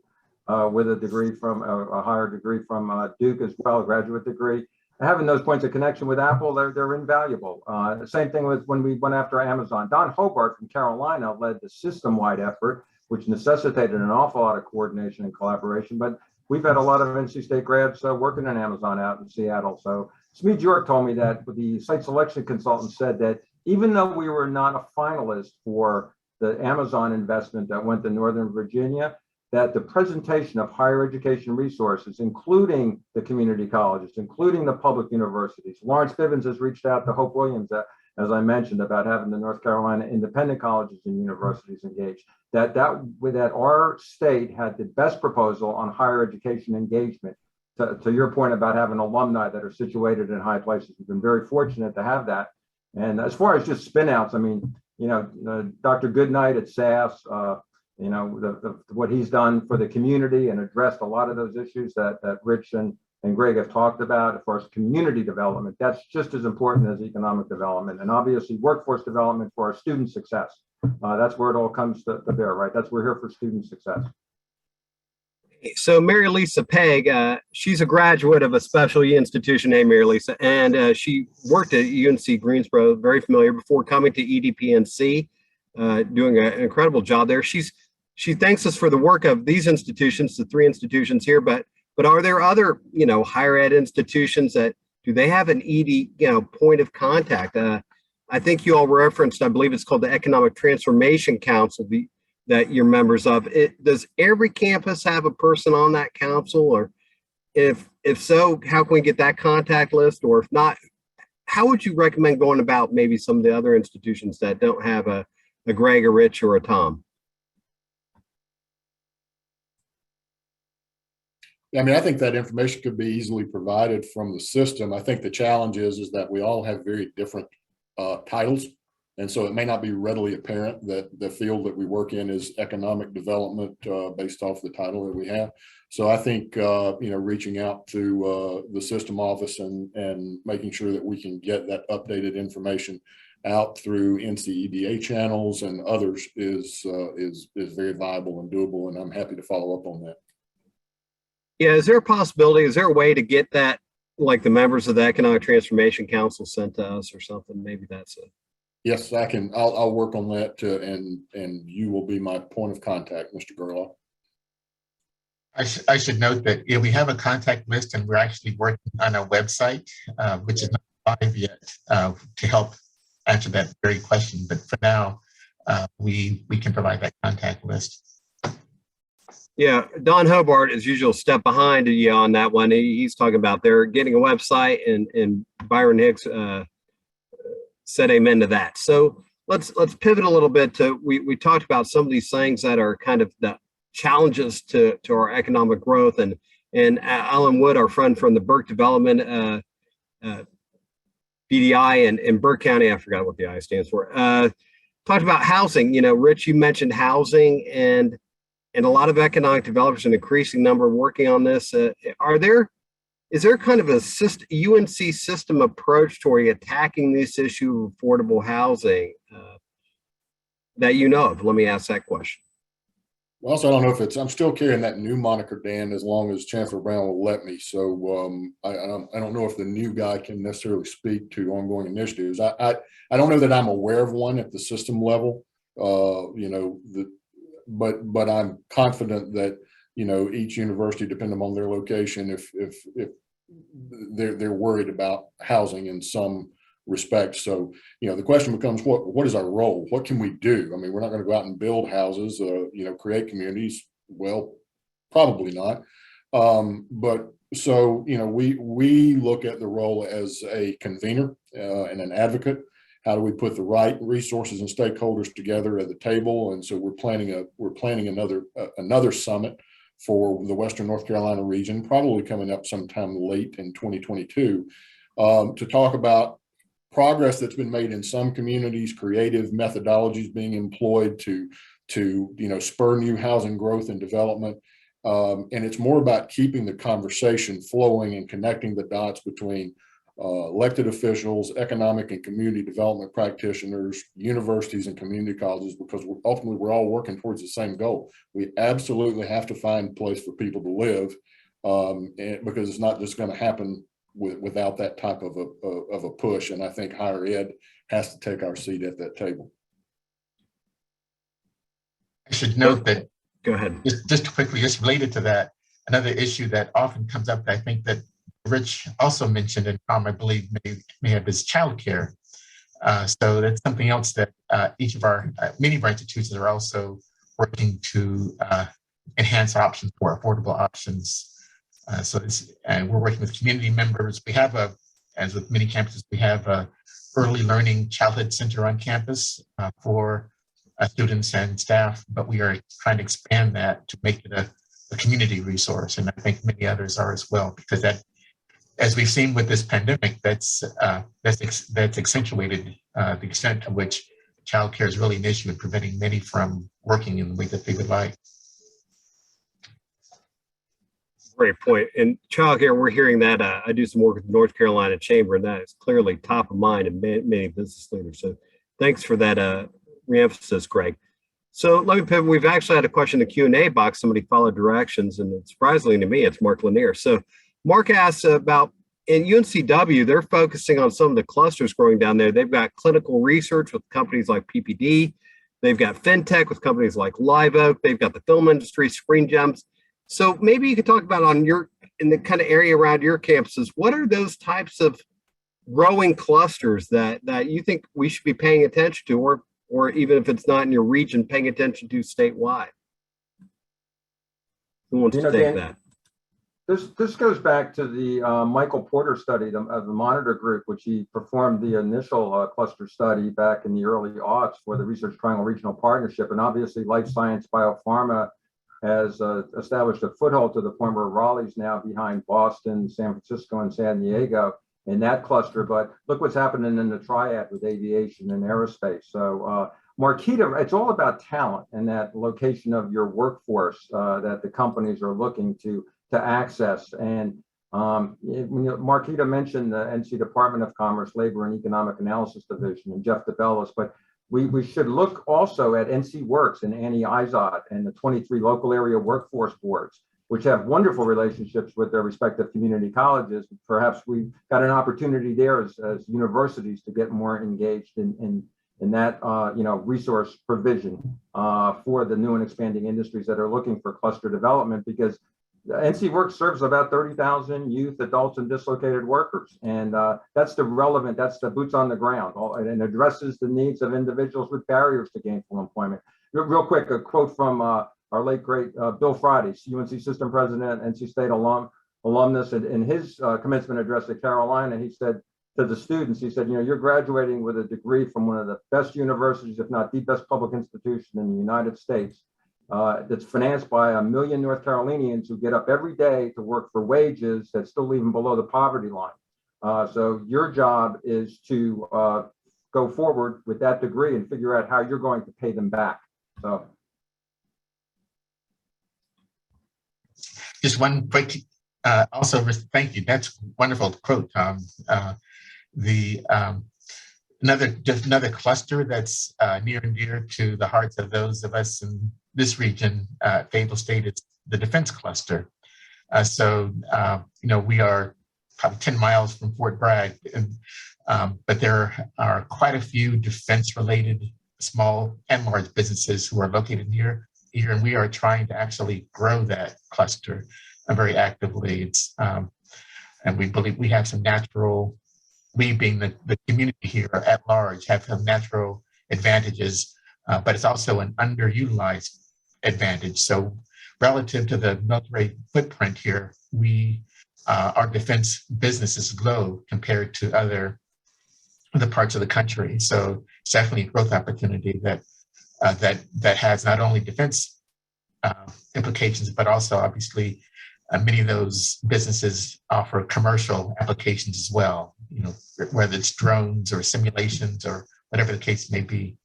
with a degree from a higher degree from Duke as well, a graduate degree. Having those points of connection with Apple, they're invaluable. The same thing with when we went after Amazon. Don Hobart from Carolina led the system-wide effort, which necessitated an awful lot of coordination and collaboration. But we've had a lot of NC State grads working in Amazon out in Seattle. So Smead York told me that the site selection consultant said that even though we were not a finalist for the Amazon investment that went to Northern Virginia, that the presentation of higher education resources, including the community colleges, including the public universities. Lawrence Bivens has reached out to Hope Williams, as I mentioned, about having the North Carolina independent colleges and universities engaged. That our state had the best proposal on higher education engagement. To your point about having alumni that are situated in high places, we've been very fortunate to have that. And as far as just spin outs, I mean, Dr. Goodnight at SAS, what he's done for the community and addressed a lot of those issues that Rich and Greg have talked about as far as community development. That's just as important as economic development, and obviously workforce development for our student success. That's where it all comes to bear, right? We're here for student success. So Mary Lisa Pegg, she's a graduate of a special institution named Mary Lisa, and she worked at UNC Greensboro, very familiar, before coming to EDPNC, doing an incredible job there. She thanks us for the work of these institutions, the three institutions here, but are there other, higher ed institutions do they have an ED, point of contact? I think you all referenced, I believe it's called the Economic Transformation Council. Do that you're members of. Does every campus have a person on that council? Or if so, how can we get that contact list? Or if not, how would you recommend going about maybe some of the other institutions that don't have a Greg, a Rich, or a Tom? I mean, I think that information could be easily provided from the system. I think the challenge is that we all have very different titles. And so it may not be readily apparent that the field that we work in is economic development based off the title that we have. So I think, reaching out to the system office and making sure that we can get that updated information out through NCEDA channels and others is very viable and doable. And I'm happy to follow up on that. Yeah, is there a possibility, is there a way to get that, like the members of the Economic Transformation Council sent to us or something? Maybe that's it. Yes, I can. I'll work on that, and you will be my point of contact, Mr. Gerlach. I should note that we have a contact list, and we're actually working on a website, which is not live yet, to help answer that very question. But for now, we can provide that contact list. Yeah, Don Hobart, as usual, step behind you on that one. He's talking about they're getting a website, and Byron Hicks said amen to that. So let's pivot a little bit to, we talked about some of these things that are kind of the challenges to our economic growth, and Alan Wood, our friend from the Burke Development BDI in Burke County, I forgot what the I stands for, talked about housing. Rich, you mentioned housing, and a lot of economic developers, an increasing number, working on this. Is there kind of a UNC system approach toward attacking this issue of affordable housing that you know of? Let me ask that question. Well, also, I don't know if I'm still carrying that new moniker, Dan, as long as Chancellor Brown will let me. So I don't know if the new guy can necessarily speak to ongoing initiatives. I don't know that I'm aware of one at the system level, but I'm confident that, each university, depending on their location, if they're worried about housing in some respect. So, the question becomes, what is our role? What can we do? I mean, we're not going to go out and build houses, create communities. Well, probably not. But so, we look at the role as a convener and an advocate. How do we put the right resources and stakeholders together at the table? And so we're planning another summit for the Western North Carolina region, probably coming up sometime late in 2022, to talk about progress that's been made in some communities, creative methodologies being employed to spur new housing growth and development. And it's more about keeping the conversation flowing and connecting the dots between elected officials, economic and community development practitioners, universities and community colleges, because ultimately we're all working towards the same goal. We absolutely have to find a place for people to live, and because it's not just going to happen without that type of a push. And I think higher ed has to take our seat at that table. I should note that, go ahead. Just quickly, just related to that, another issue that often comes up, I think that Rich also mentioned, and Tom, I believe, may have, is childcare. So that's something else that each of our many of our institutions are also working to enhance options for affordable options. And we're working with community members. We have as with many campuses, we have a early learning childhood center on campus for students and staff, but we are trying to expand that to make it a community resource. And I think many others are as well, because that, as we've seen with this pandemic, that's accentuated the extent to which childcare is really an issue in preventing many from working in the way that they would like. Great point. And childcare, we're hearing that. I do some work with the North Carolina Chamber, and that is clearly top of mind in many business leaders. So thanks for that re-emphasis, Greg. So let me pivot. We've actually had a question in the Q&A box. Somebody followed directions, and surprisingly to me, it's Mark Lanier. So Mark asks about, in UNCW, they're focusing on some of the clusters growing down there. They've got clinical research with companies like PPD. They've got fintech with companies like Live Oak. They've got the film industry, Screen Gems. So maybe you could talk about in the kind of area around your campuses, what are those types of growing clusters that you think we should be paying attention to, or or even if it's not in your region, paying attention to statewide? Who wants to take Dan, that? This goes back to the Michael Porter study of the Monitor Group, which he performed the initial cluster study back in the early aughts for the Research Triangle Regional Partnership. And obviously life science biopharma has established a foothold to the point where Raleigh's now behind Boston, San Francisco, and San Diego in that cluster. But look what's happening in the triad with aviation and aerospace. So Marquita, it's all about talent and that location of your workforce that the companies are looking to access. And Marquita mentioned the NC Department of Commerce, Labor and Economic Analysis Division and Jeff DeBellis, but we should look also at NC Works and Annie Izod and the 23 local area workforce boards, which have wonderful relationships with their respective community colleges. Perhaps we've got an opportunity there as universities to get more engaged in that resource provision for the new and expanding industries that are looking for cluster development, because NC Works serves about 30,000 youth, adults, and dislocated workers. And that's the boots on the ground, and addresses the needs of individuals with barriers to gainful employment. Real quick, a quote from our late, great Bill Friday, UNC System President, NC State alumnus. In his commencement address to Carolina, he said to the students, he said, you're graduating with a degree from one of the best universities, if not the best public institution in the United States. That's financed by 1 million North Carolinians who get up every day to work for wages that still leave them below the poverty line. So your job is to go forward with that degree and figure out how you're going to pay them back. So, just one quick, also thank you. That's a wonderful quote, Tom. Another cluster that's near and dear to the hearts of those of us in this region, Fayetteville State, is the defense cluster. We are probably 10 miles from Fort Bragg, but there are quite a few defense-related small and large businesses who are located near here, and we are trying to actually grow that cluster very actively. And we believe we have some natural, we being the community here at large, have some natural advantages, but it's also an underutilized advantage. So relative to the military footprint here, our defense business is low compared to other parts of the country. So it's definitely a growth opportunity that has not only defense implications, but also obviously many of those businesses offer commercial applications as well, whether it's drones or simulations or whatever the case may be.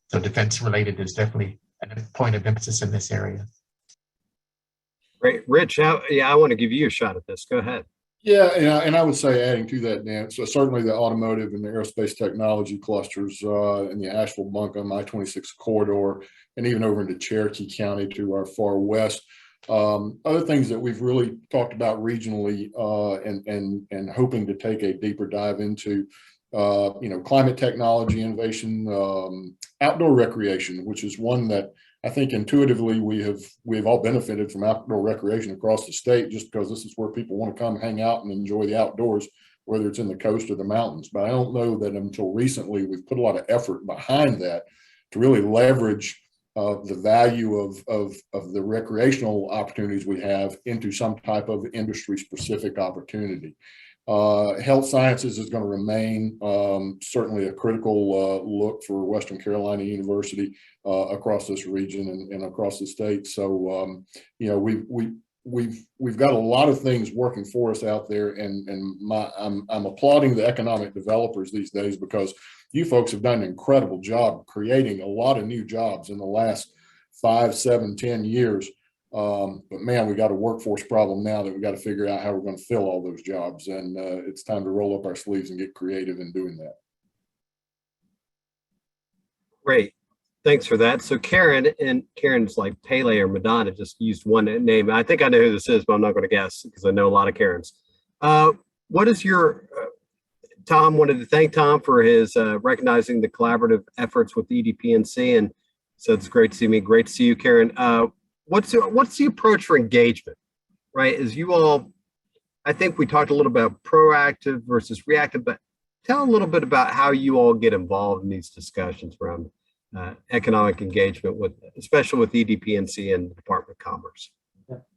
So defense related is definitely a point of emphasis in this area. Great. Rich, I want to give you a shot at this. Go ahead. Yeah, and I would say, adding to that, Dan, so certainly the automotive and the aerospace technology clusters in the Asheville-Buncombe I-26 corridor, and even over into Cherokee County to our far west. Other things that we've really talked about regionally and hoping to take a deeper dive into, climate technology innovation, outdoor recreation, which is one that I think intuitively we've all benefited from outdoor recreation across the state, just because this is where people want to come hang out and enjoy the outdoors, whether it's in the coast or the mountains. But I don't know that until recently we've put a lot of effort behind that to really leverage the value of the recreational opportunities we have into some type of industry specific opportunity. Health sciences is going to remain certainly a critical look for Western Carolina University across this region and across the state. So we've got a lot of things working for us out there, and I'm applauding the economic developers these days, because you folks have done an incredible job creating a lot of new jobs in the last 5, 7, 10 years. But man, we got a workforce problem now that we got to figure out how we're going to fill all those jobs. And it's time to roll up our sleeves and get creative in doing that. Great. Thanks for that. So Karen's like Pele or Madonna, just used one name. I think I know who this is, but I'm not going to guess because I know a lot of Karens. What is your, Tom, wanted to thank Tom for his recognizing the collaborative efforts with EDPNC. And so it's great to see me. Great to see you, Karen. What's the approach for engagement, right? As you all, I think we talked a little about proactive versus reactive, but tell a little bit about how you all get involved in these discussions around economic engagement with, especially with EDPNC and the Department of Commerce.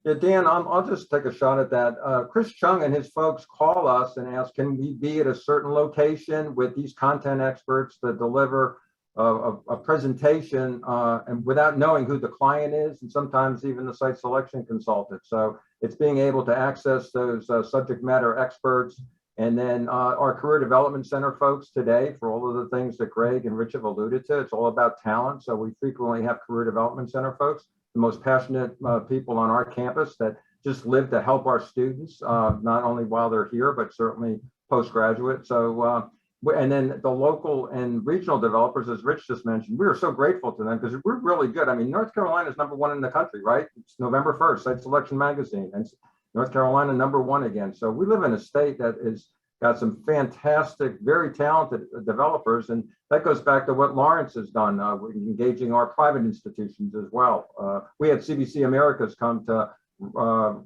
Yeah, Dan, I'll just take a shot at that. Chris Chung and his folks call us and ask, can we be at a certain location with these content experts to deliver a presentation and without knowing who the client is, and sometimes even the site selection consultant. So it's being able to access those subject matter experts. And then our Career Development Center folks today, for all of the things that Greg and Rich have alluded to, it's all about talent. So we frequently have Career Development Center folks, the most passionate people on our campus that just live to help our students, not only while they're here, but certainly postgraduate. So, and then the local and regional developers, as Rich just mentioned, we are so grateful to them because we're really good. I mean, North Carolina is #1 in the country, right? It's November 1st, Site Selection Magazine, and North Carolina #1 again. So we live in a state that is got some fantastic, very talented developers. And that goes back to what Lawrence has done, engaging our private institutions as well. We had CBC Americas come to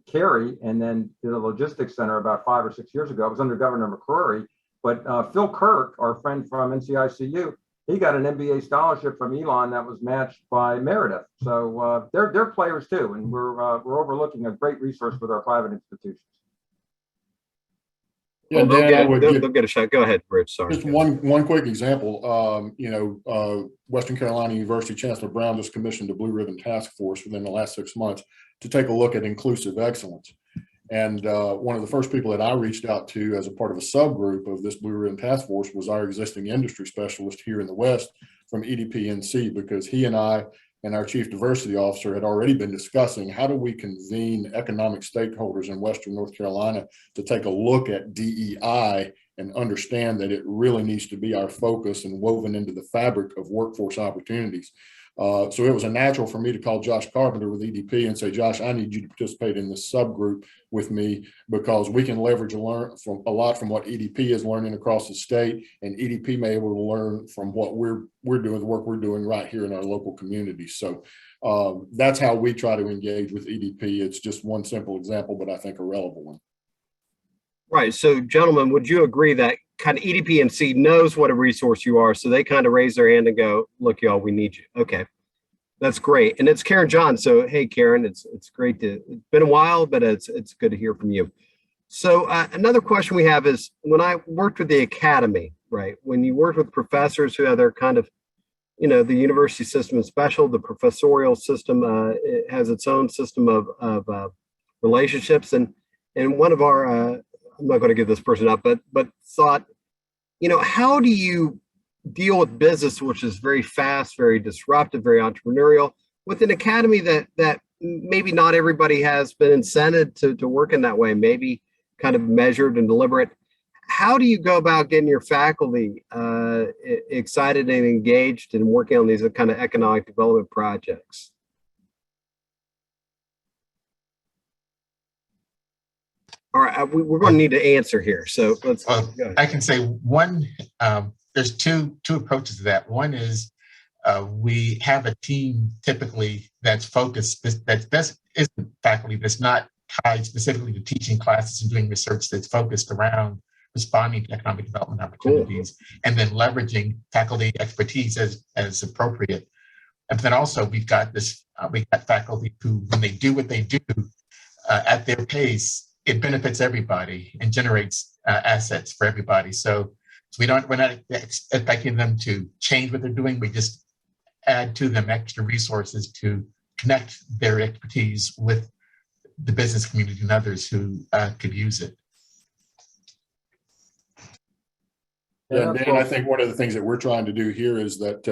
Cary and then did a logistics center about 5 or 6 years ago. It was under Governor McCrory. But Phil Kirk, our friend from NCICU, he got an MBA scholarship from Elon that was matched by Meredith. So they're players too. And we're overlooking a great resource with our private institutions. Yeah, Well, Dan, they'll get a shot. Go ahead, Rich. Sorry. Just one quick example. Western Carolina University Chancellor Brown just commissioned a Blue Ribbon Task Force within the last 6 months to take a look at inclusive excellence. And one of the first people that I reached out to as a part of a subgroup of this Blue Ribbon Task Force was our existing industry specialist here in the West from EDPNC, because he and I and our Chief Diversity Officer had already been discussing how do we convene economic stakeholders in Western North Carolina to take a look at DEI and understand that it really needs to be our focus and woven into the fabric of workforce opportunities. So it was a natural for me to call Josh Carpenter with EDP and say, Josh, I need you to participate in this subgroup with me because we can leverage a lot from what EDP is learning across the state, and EDP may be able to learn from what we're doing, the work we're doing right here in our local community. So that's how we try to engage with EDP. It's just one simple example, but I think a relevant one. Right. So, gentlemen, would you agree that kind of EDPNC knows what a resource you are, so they kind of raise their hand and go, look, y'all, we need you. Okay, that's great. And it's Karen John. So, hey, Karen, it's great to, it's been a while, but it's good to hear from you. So another question we have is, when I worked with the academy, right, when you worked with professors who have their kind of, the university system is special, the professorial system it has its own system of relationships. And one of our, I'm not going to give this person up, but thought, how do you deal with business, which is very fast, very disruptive, very entrepreneurial, with an academy that maybe not everybody has been incented to work in that way, maybe kind of measured and deliberate. How do you go about getting your faculty excited and engaged in working on these kind of economic development projects? All right, we're going to need to answer here. So let's. I can say one. There's two approaches to that. One is we have a team typically that's focused. That isn't faculty. That's not tied specifically to teaching classes and doing research. That's focused around responding to economic development opportunities, and then leveraging faculty expertise as appropriate. And then also we've got faculty who, when they do what they do at their pace, it benefits everybody and generates assets for everybody. So we're not expecting them to change what they're doing. We just add to them extra resources to connect their expertise with the business community and others who could use it. Yeah, Dan, I think one of the things that we're trying to do here is that,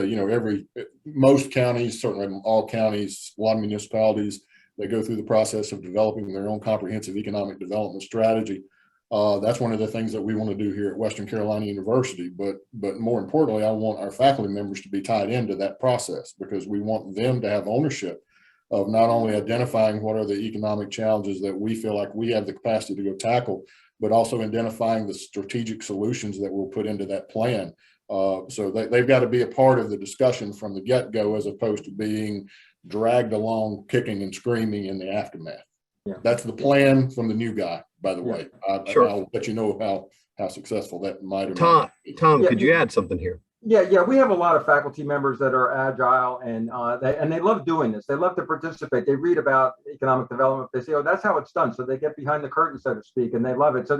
most counties, certainly all counties, a lot of municipalities, they go through the process of developing their own comprehensive economic development strategy. That's one of the things that we want to do here at Western Carolina University. But more importantly, I want our faculty members to be tied into that process, because we want them to have ownership of not only identifying what are the economic challenges that we feel like we have the capacity to go tackle, but also identifying the strategic solutions that we'll put into that plan. So they've got to be a part of the discussion from the get-go, as opposed to being dragged along kicking and screaming in the aftermath. Yeah. That's the plan from the new guy, by the way. Sure. I'll let you know how successful that might or Tom, not be. Tom, Yeah, could you add something here? Yeah, we have a lot of faculty members that are agile and they love doing this. They love to participate. They read about economic development. They say, oh, that's how it's done. So they get behind the curtain, so to speak, and they love it. So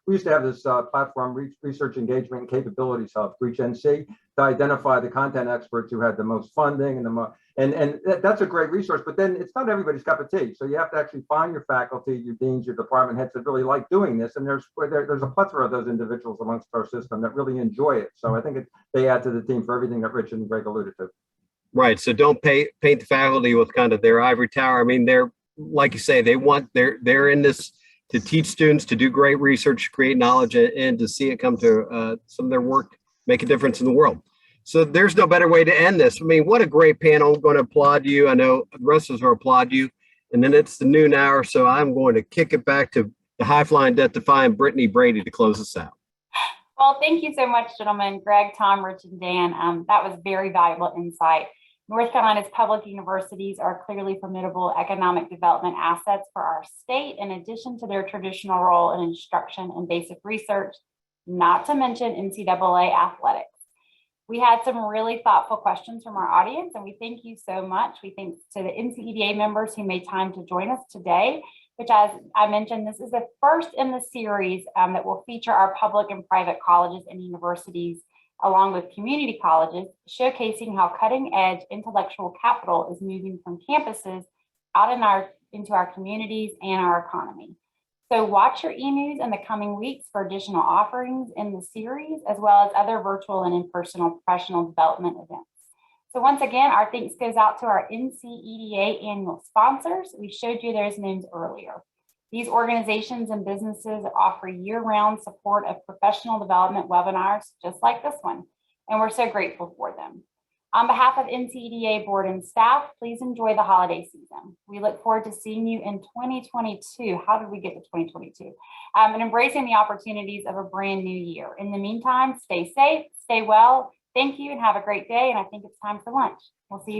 we used to have this platform, Research Engagement and Capabilities Hub, Reach NC, to identify the content experts who had the most funding and that's a great resource. But then it's not everybody's cup of tea. So you have to actually find your faculty, your deans, your department heads that really like doing this. And there's a plethora of those individuals amongst our system that really enjoy it. So I think they add to the team for everything that Rich and Greg alluded to. Right. So don't paint the faculty with kind of their ivory tower. I mean, they're, like you say, they're in this to teach students, to do great research, create knowledge, and to see it come to some of their work make a difference in the world. So there's no better way to end this. I mean, what a great panel. I'm going to applaud you. I know the rest of us will applaud you. And then it's the noon hour. So I'm going to kick it back to the high flying, death defying Brittany Brady to close us out. Well, thank you so much, gentlemen. Greg, Tom, Rich, and Dan. That was very valuable insight. North Carolina's public universities are clearly formidable economic development assets for our state, in addition to their traditional role in instruction and basic research, not to mention NCAA athletics. We had some really thoughtful questions from our audience, and we thank you so much. We thank to the NCEDA members who made time to join us today, which, as I mentioned, this is the first in the series that will feature our public and private colleges and universities, along with community colleges, showcasing how cutting-edge intellectual capital is moving from campuses out into our communities and our economy. So watch your e-news in the coming weeks for additional offerings in the series, as well as other virtual and in-person professional development events. So once again, our thanks goes out to our NCEDA annual sponsors. We showed you those names earlier. These organizations and businesses offer year-round support of professional development webinars, just like this one, and we're so grateful for them. On behalf of NCEDA board and staff, please enjoy the holiday season. We look forward to seeing you in 2022. How did we get to 2022? And embracing the opportunities of a brand new year. In the meantime, stay safe, stay well. Thank you and have a great day. And I think it's time for lunch. We'll see you soon.